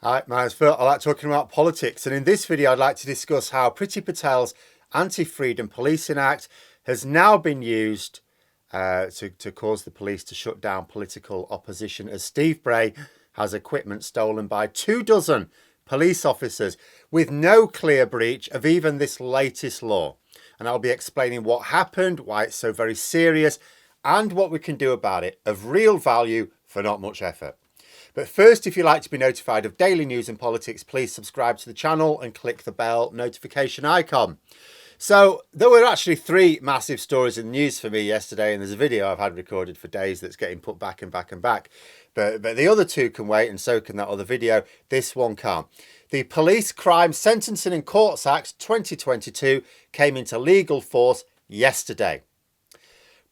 Hi, my name's Phil. I like talking about politics, and in this video I'd like to discuss how Priti Patel's Anti-Freedom Policing Act has now been used to cause the police to shut down political opposition, as Steve Bray has equipment stolen by 24 police officers with no clear breach of even this latest law. And I'll be explaining what happened, why it's so very serious, and what we can do about it, of real value for not much effort. But first, if you'd like to be notified of daily news and politics, please subscribe to the channel and click the bell notification icon. So there were actually three massive stories in the news for me yesterday, and there's a video I've had recorded for days that's getting put back and back and back. But the other two can wait, and so can that other video. This one can't. The Police Crime Sentencing and Courts Act 2022 came into legal force yesterday.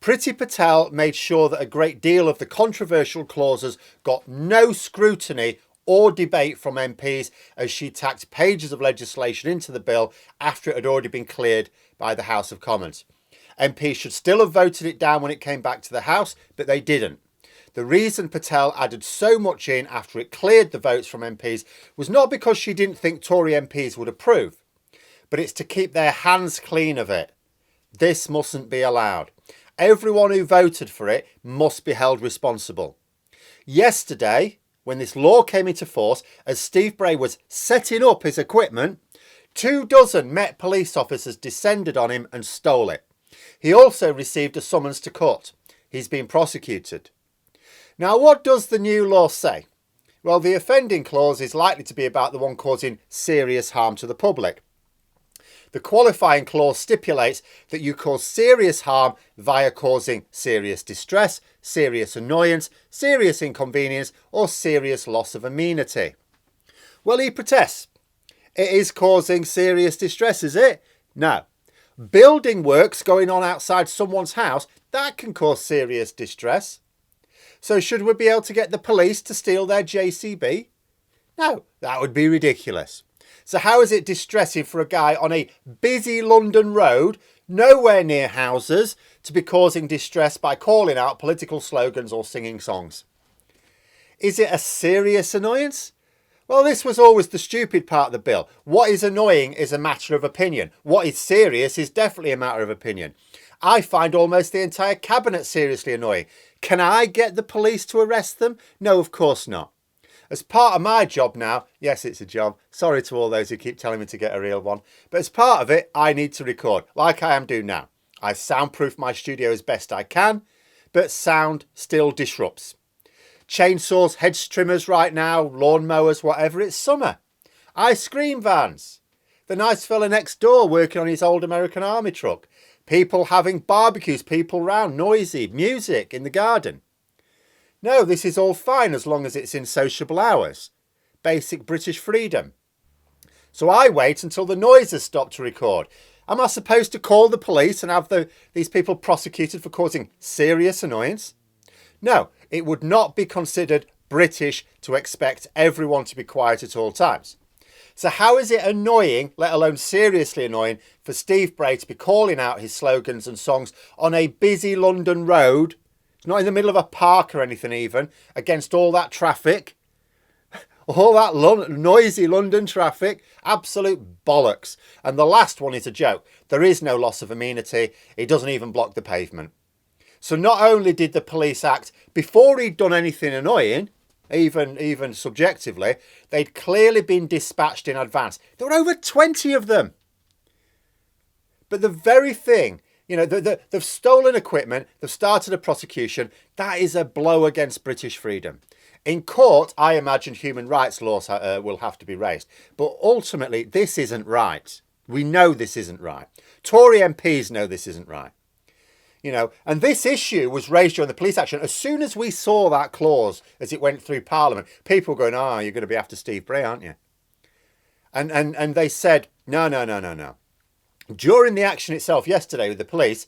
Priti Patel made sure that a great deal of the controversial clauses got no scrutiny or debate from MPs, as she tacked pages of legislation into the bill after it had already been cleared by the House of Commons. MPs should still have voted it down when it came back to the House, but they didn't. The reason Patel added so much in after it cleared the votes from MPs was not because she didn't think Tory MPs would approve, but it's to keep their hands clean of it. This mustn't be allowed. Everyone who voted for it must be held responsible. Yesterday, when this law came into force, as Steve Bray was setting up his equipment, 24 Met police officers descended on him and stole it. He also received a summons to court. He's been prosecuted. Now, what does the new law say? Well, the offending clause is likely to be about the one causing serious harm to the public. The qualifying clause stipulates that you cause serious harm via causing serious distress, serious annoyance, serious inconvenience, or serious loss of amenity. Well, he protests. It is causing serious distress, is it? No. Building works going on outside someone's house, that can cause serious distress. So should we be able to get the police to steal their JCB? No, that would be ridiculous. So how is it distressing for a guy on a busy London road, nowhere near houses, to be causing distress by calling out political slogans or singing songs? Is it a serious annoyance? Well, this was always the stupid part of the bill. What is annoying is a matter of opinion. What is serious is definitely a matter of opinion. I find almost the entire cabinet seriously annoying. Can I get the police to arrest them? No, of course not. As part of my job now, yes, it's a job. Sorry to all those who keep telling me to get a real one. But as part of it, I need to record, like I am doing now. I soundproof my studio as best I can, but sound still disrupts. Chainsaws, hedge trimmers right now, lawn mowers, whatever, it's summer. Ice cream vans. The nice fella next door working on his old American Army truck. People having barbecues, people round, noisy, music in the garden. No, this is all fine as long as it's in sociable hours. Basic British freedom. So I wait until the noise has stopped to record. Am I supposed to call the police and have these people prosecuted for causing serious annoyance? No, it would not be considered British to expect everyone to be quiet at all times. So how is it annoying, let alone seriously annoying, for Steve Bray to be calling out his slogans and songs on a busy London road, not in the middle of a park or anything even, against all that traffic, all that noisy London traffic? Absolute bollocks. And the last one is a joke. There is no loss of amenity. It doesn't even block the pavement. So not only did the police act before he'd done anything annoying, even subjectively, they'd clearly been dispatched in advance. There were over 20 of them. But the very thing, you know, they've stolen equipment, they've started a prosecution. That is a blow against British freedom. In court, I imagine human rights laws will have to be raised. But ultimately, this isn't right. We know this isn't right. Tory MPs know this isn't right. You know, and this issue was raised during the police action. As soon as we saw that clause as it went through Parliament, people were going, oh, you're going to be after Steve Bray, aren't you? And they said, no. During the action itself yesterday with the police,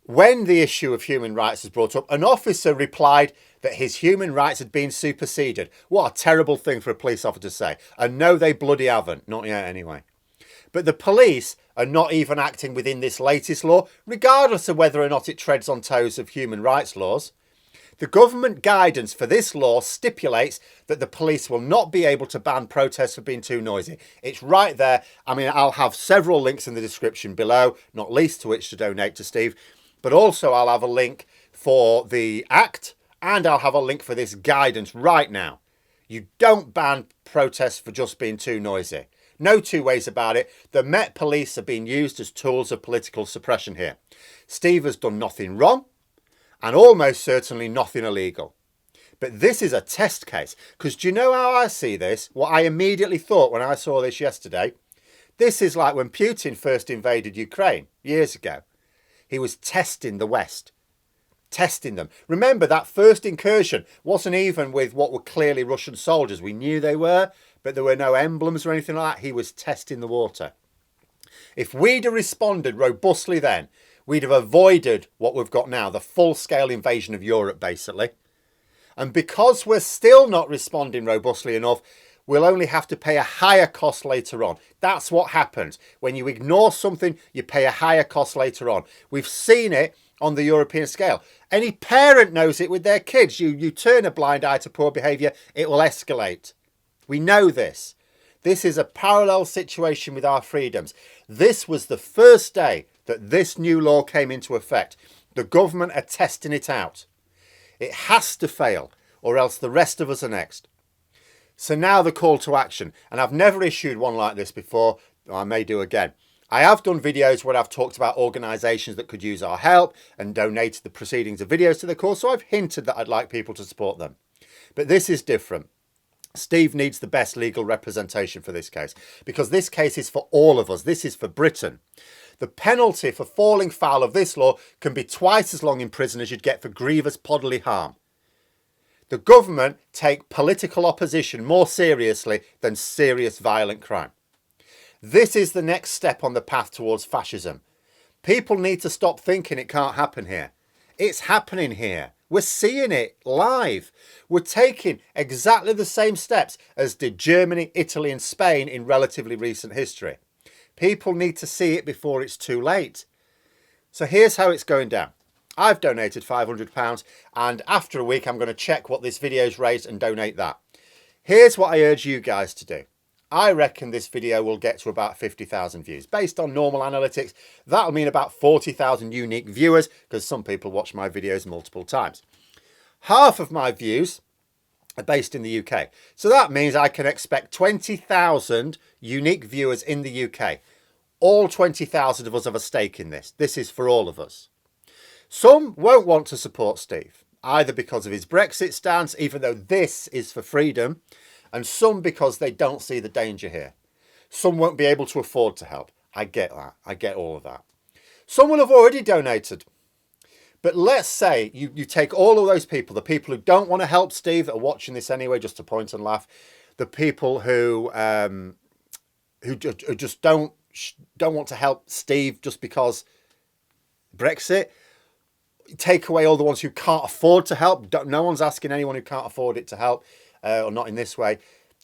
when the issue of human rights was brought up, an officer replied that his human rights had been superseded. What a terrible thing for a police officer to say. And no, they bloody haven't. Not yet, anyway. But the police are not even acting within this latest law, regardless of whether or not it treads on toes of human rights laws. The government guidance for this law stipulates that the police will not be able to ban protests for being too noisy. It's right there. I mean, I'll have several links in the description below, not least to which to donate to Steve, but also I'll have a link for the Act and I'll have a link for this guidance right now. You don't ban protests for just being too noisy. No two ways about it. The Met Police are being used as tools of political suppression here. Steve has done nothing wrong and almost certainly nothing illegal. But this is a test case, because do you know how I see this? What I immediately thought when I saw this yesterday? This is like when Putin first invaded Ukraine years ago. He was testing the West. Testing them. Remember, that first incursion wasn't even with what were clearly Russian soldiers. We knew they were, but there were no emblems or anything like that. He was testing the water. If we'd have responded robustly then, we'd have avoided what we've got now, the full-scale invasion of Europe, basically. And because we're still not responding robustly enough, we'll only have to pay a higher cost later on. That's what happens. When you ignore something, you pay a higher cost later on. We've seen it on the European scale. Any parent knows it with their kids. You turn a blind eye to poor behaviour, it will escalate. We know this. This is a parallel situation with our freedoms. This was the first day that this new law came into effect. The government are testing it out. It has to fail, or else the rest of us are next. So now the call to action. And I've never issued one like this before. I may do again. I have done videos where I've talked about organisations that could use our help and donated the proceedings of videos to the cause. So I've hinted that I'd like people to support them. But this is different. Steve needs the best legal representation for this case, because this case is for all of us. This is for Britain. The penalty for falling foul of this law can be twice as long in prison as you'd get for grievous bodily harm. The government take political opposition more seriously than serious violent crime. This is the next step on the path towards fascism. People need to stop thinking it can't happen here. It's happening here. We're seeing it live. We're taking exactly the same steps as did Germany, Italy and Spain in relatively recent history. People need to see it before it's too late. So here's how it's going down. I've donated £500 and after a week I'm going to check what this video's raised and donate that. Here's what I urge you guys to do. I reckon this video will get to about 50,000 views. Based on normal analytics, that'll mean about 40,000 unique viewers, because some people watch my videos multiple times. Half of my views are based in the UK. So that means I can expect 20,000 unique viewers in the UK. All 20,000 of us have a stake in this. This is for all of us. Some won't want to support Steve, either because of his Brexit stance, even though this is for freedom, and some because they don't see the danger here. Some won't be able to afford to help. I get that. I get all of that. Some will have already donated. But let's say you take all of those people, the people who don't want to help Steve, that are watching this anyway, just to point and laugh, the people who just don't want to help Steve just because Brexit. Take away all the ones who can't afford to help. No one's asking anyone who can't afford it to help, or not in this way.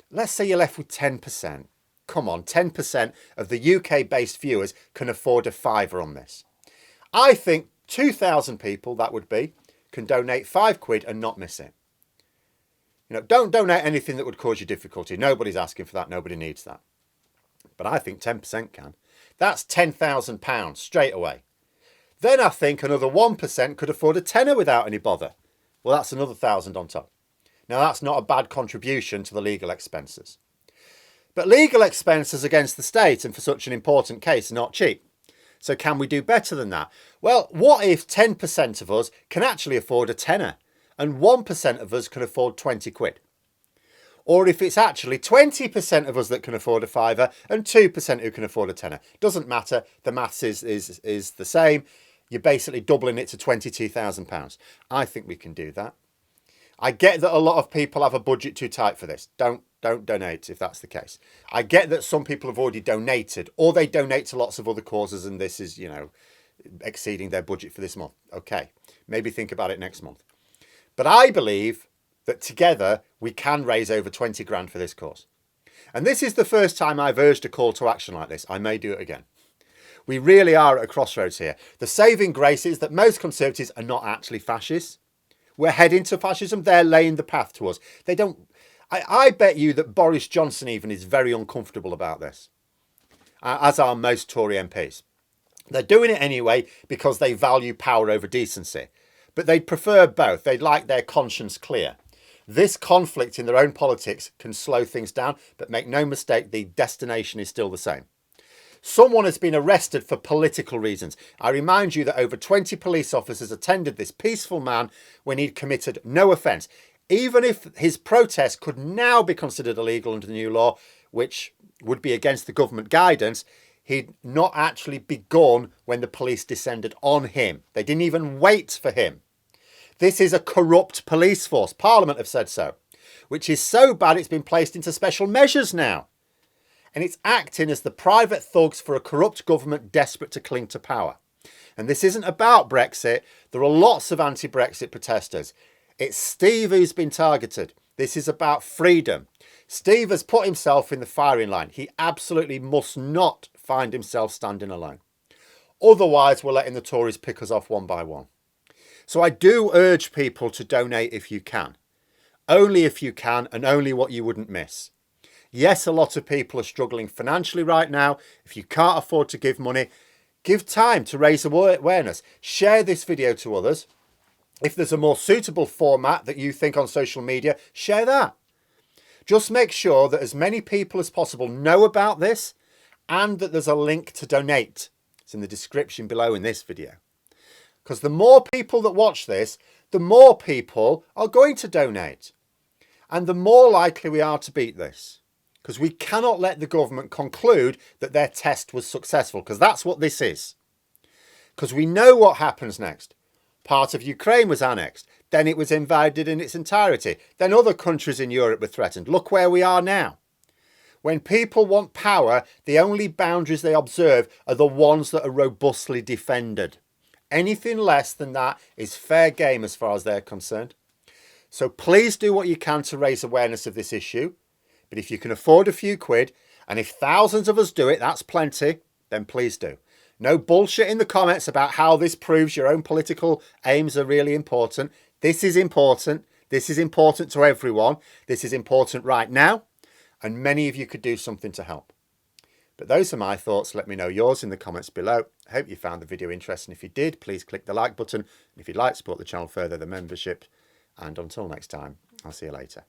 Let's say you're left with 10%. Come on, 10% of the UK-based viewers can afford a fiver on this. I think 2,000 people, that would be, can donate £5 and not miss it. You know, don't donate anything that would cause you difficulty. Nobody's asking for that. Nobody needs that. But I think 10% can. That's £10,000 straight away. Then I think another 1% could afford a tenner without any bother. Well, that's another 1,000 on top. Now, that's not a bad contribution to the legal expenses. But legal expenses against the state and for such an important case are not cheap. So can we do better than that? Well, what if 10% of us can actually afford a tenner and 1% of us can afford 20 quid? Or if it's actually 20% of us that can afford a fiver and 2% who can afford a tenner. Doesn't matter. The maths is the same. You're basically doubling it to £22,000. I think we can do that. I get that a lot of people have a budget too tight for this. Don't donate if that's the case. I get that some people have already donated, or they donate to lots of other causes and this is, you know, exceeding their budget for this month. Okay, maybe think about it next month. But I believe that together we can raise over 20 grand for this cause. And this is the first time I've urged a call to action like this. I may do it again. We really are at a crossroads here. The saving grace is that most Conservatives are not actually fascists. We're heading to fascism. They're laying the path to us. They don't. I bet you that Boris Johnson even is very uncomfortable about this, as are most Tory MPs. They're doing it anyway because they value power over decency. But they'd prefer both. They'd like their conscience clear. This conflict in their own politics can slow things down, but make no mistake, the destination is still the same. Someone has been arrested for political reasons. I remind you that over 20 police officers attended this peaceful man when he'd committed no offence. Even if his protest could now be considered illegal under the new law, which would be against the government guidance, he'd not actually begun when the police descended on him. They didn't even wait for him. This is a corrupt police force. Parliament have said so, which is so bad it's been placed into special measures now. And it's acting as the private thugs for a corrupt government desperate to cling to power. And this isn't about Brexit. There are lots of anti-Brexit protesters. It's Steve who's been targeted. This is about freedom. Steve has put himself in the firing line. He absolutely must not find himself standing alone. Otherwise, we're letting the Tories pick us off one by one. So I do urge people to donate if you can. Only if you can, and only what you wouldn't miss. Yes, a lot of people are struggling financially right now. If you can't afford to give money, give time to raise awareness. Share this video to others. If there's a more suitable format that you think on social media, share that. Just make sure that as many people as possible know about this and that there's a link to donate. It's in the description below in this video. Because the more people that watch this, the more people are going to donate. And the more likely we are to beat this. Because we cannot let the government conclude that their test was successful. Because that's what this is. Because we know what happens next. Part of Ukraine was annexed. Then it was invaded in its entirety. Then other countries in Europe were threatened. Look where we are now. When people want power, the only boundaries they observe are the ones that are robustly defended. Anything less than that is fair game as far as they're concerned. So please do what you can to raise awareness of this issue. But if you can afford a few quid, and if thousands of us do it, that's plenty, then please do. No bullshit in the comments about how this proves your own political aims are really important. This is important. This is important to everyone. This is important right now. And many of you could do something to help. But those are my thoughts. Let me know yours in the comments below. I hope you found the video interesting. If you did, please click the like button. And if you'd like to support the channel further, the membership. And until next time, I'll see you later.